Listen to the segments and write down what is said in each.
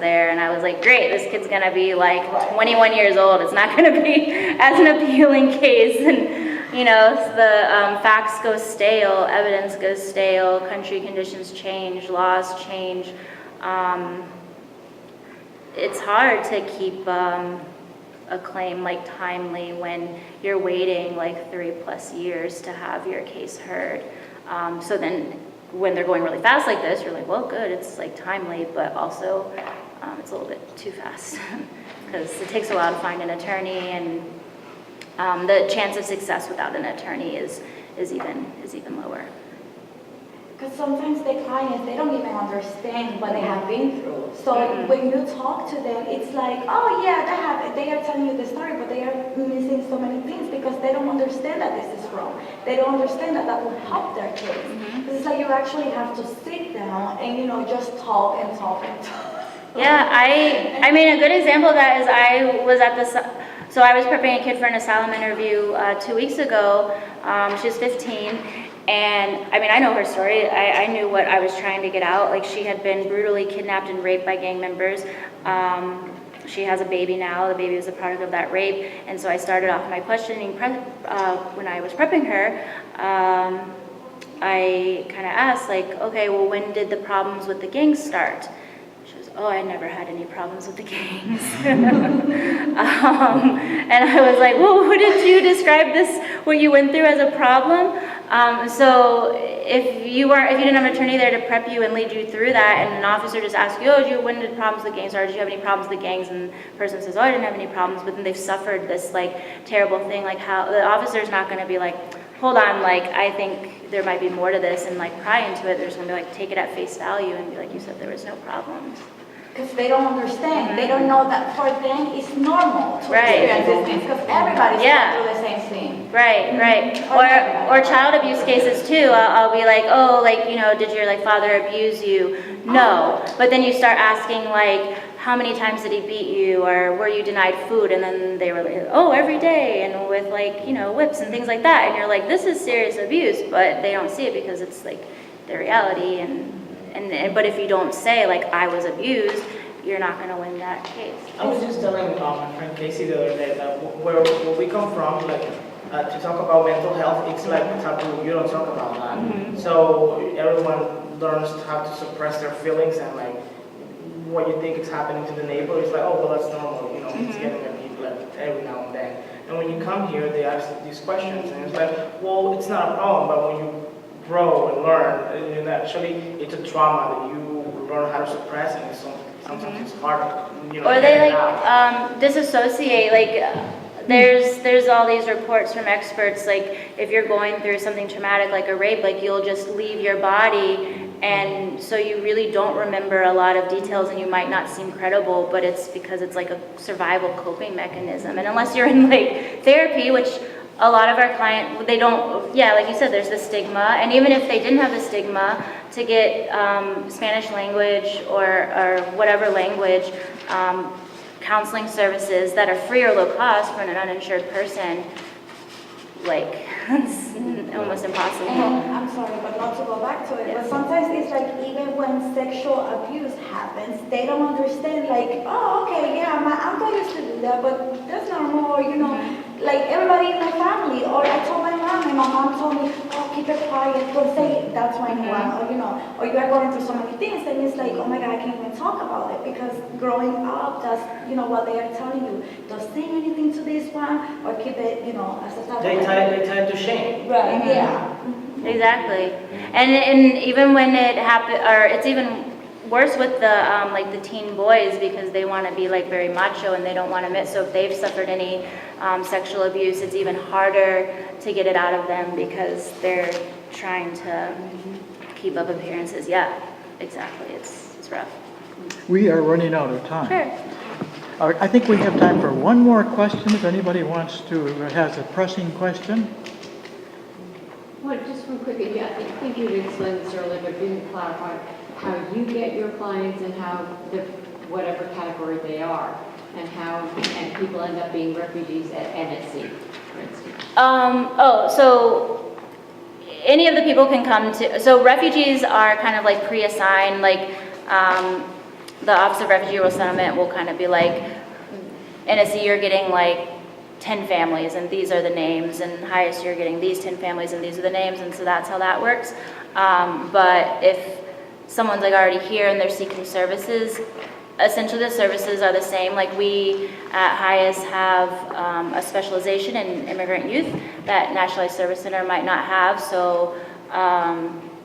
there, and I was like, great, this kid's gonna be like 21 years old. It's not gonna be as an appealing case. And you know, the facts go stale, evidence goes stale, country conditions change, laws change. It's hard to keep a claim like timely when you're waiting like 3+ years to have your case heard. So then when they're going really fast like this, you're like, well, good, it's like timely, but also it's a little bit too fast because it takes a while to find an attorney, and the chance of success without an attorney is even lower. Because sometimes the clients, they don't even understand what they have been through. So when you talk to them, it's like, oh yeah, that happened. They are telling you the story, but they are missing so many things because they don't understand that this is wrong. They don't understand that that will help their case. It's like you actually have to sit down and, you know, just talk and talk and talk. Yeah, I mean, a good example of that is I was at so I was prepping a kid for an asylum interview 2 weeks ago. She was 15. And I mean, I know her story. I knew what I was trying to get out. Like, she had been brutally kidnapped and raped by gang members. She has a baby now. The baby was a product of that rape. And so I started off my questioning when I was prepping her. I kind of asked, like, okay, well, when did the problems with the gangs start? She goes, oh, I never had any problems with the gangs. And I was like, well, what did you describe what you went through as a problem? So if you didn't have an attorney there to prep you and lead you through that, and an officer just asks you, oh, when did problems with the gangs start? Did you have any problems with the gangs? And the person says, oh, I didn't have any problems, but then they've suffered this like terrible thing. Like, how the officer's not going to be like, hold on, like, I think there might be more to this, and like pry into it. They're just going to be like, take it at face value and be like, you said there was no problems. Because they don't understand. They don't know that for them it's normal to experience these things, because everybody's going through the same thing. Right. Or child abuse cases too. I'll be like, oh, like, you know, did your like father abuse you? No. But then you start asking like, how many times did he beat you, or were you denied food? And then they were like, oh, every day, and with like, you know, whips and things like that. And you're like, this is serious abuse, but they don't see it because it's like their reality. But if you don't say, like, I was abused, you're not going to win that case. I was just telling my friend Casey the other day that where we come from, like, to talk about mental health, it's like taboo. You don't talk about that. So everyone learns how to suppress their feelings, and, like, what you think is happening to the neighbor is like, oh, well, that's normal. You know, it's getting at people every now and then. And when you come here, they ask these questions, and it's like, well, it's not a problem, but when you grow and learn, and actually it's a trauma that you learn how to suppress, and sometimes it's harder. You know, or they like disassociate. Like there's all these reports from experts. Like, if you're going through something traumatic like a rape, like you'll just leave your body, and so you really don't remember a lot of details, and you might not seem credible, but it's because it's like a survival coping mechanism. And unless you're in like therapy, which a lot of our clients, they don't, like you said, there's the stigma. And even if they didn't have the stigma, to get Spanish language or whatever language counseling services that are free or low cost for an uninsured person, like, it's almost impossible. And I'm sorry, but not to go back to it, but sometimes it's like, even when sexual abuse happens, they don't understand, like, oh, okay, yeah, my uncle used to do that, but that's normal, or, you know, like, everybody in my family, or I told my mom, and my mom told me, oh, keep it quiet, don't say it, that's my one, or, you know, or you are going through so many things, and it's like, oh my God, I can't even talk about it, because growing up, that's, you know, what they are telling you, don't say anything to this one, or keep it, you know, as a taboo. They tie it to shame. Right, yeah. Exactly. And even when it happens, or it's even worse with the like the teen boys, because they want to be like very macho and they don't want to admit. So if they've suffered any sexual abuse, it's even harder to get it out of them because they're trying to keep up appearances. Yeah, exactly. It's rough. We are running out of time. Sure. I think we have time for one more question if anybody has a pressing question. Well, just one quick, I think you explained this earlier, but didn't clarify how you get your clients and how whatever category they are, and people end up being refugees at NSC, for instance. So any of the people can come to, so refugees are kind of like pre-assigned, like the Office of Refugee Resettlement will kind of be like, NSC, you're getting like 10 families, and these are the names, and HIAS, you're getting these 10 families, and these are the names, and so that's how that works. But if someone's like already here and they're seeking services, essentially the services are the same. Like we at HIAS have a specialization in immigrant youth that Nationalized Service Center might not have, so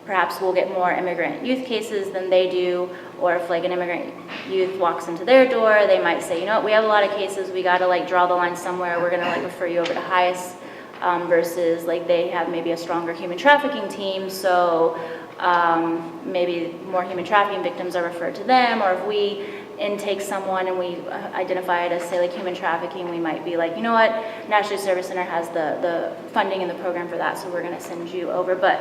perhaps we'll get more immigrant youth cases than they do, or if like an immigrant youth walks into their door, they might say, you know what, we have a lot of cases, we gotta like draw the line somewhere, we're gonna like refer you over to HIAS, versus like they have maybe a stronger human trafficking team, so maybe more human trafficking victims are referred to them, or if we intake someone and we identify it as, say, like human trafficking, we might be like, you know what, National Service Center has the funding and the program for that, so we're going to send you over. But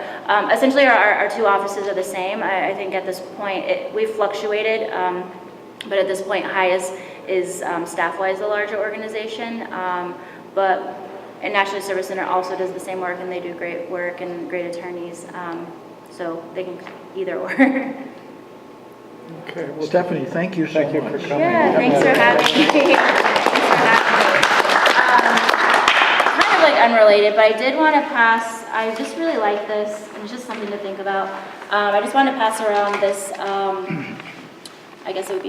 essentially our two offices are the same. I think at this point, we've fluctuated, but at this point, HIAS is staff-wise a larger organization, but National Service Center also does the same work, and they do great work and great attorneys, so they can either or. Okay, well, Stephanie, thank you so much. Thank you for coming. Yeah, thanks for having me. Kind of like unrelated, but I did want to pass, I just really like this, and it's just something to think about. I just want to pass around this, I guess it would be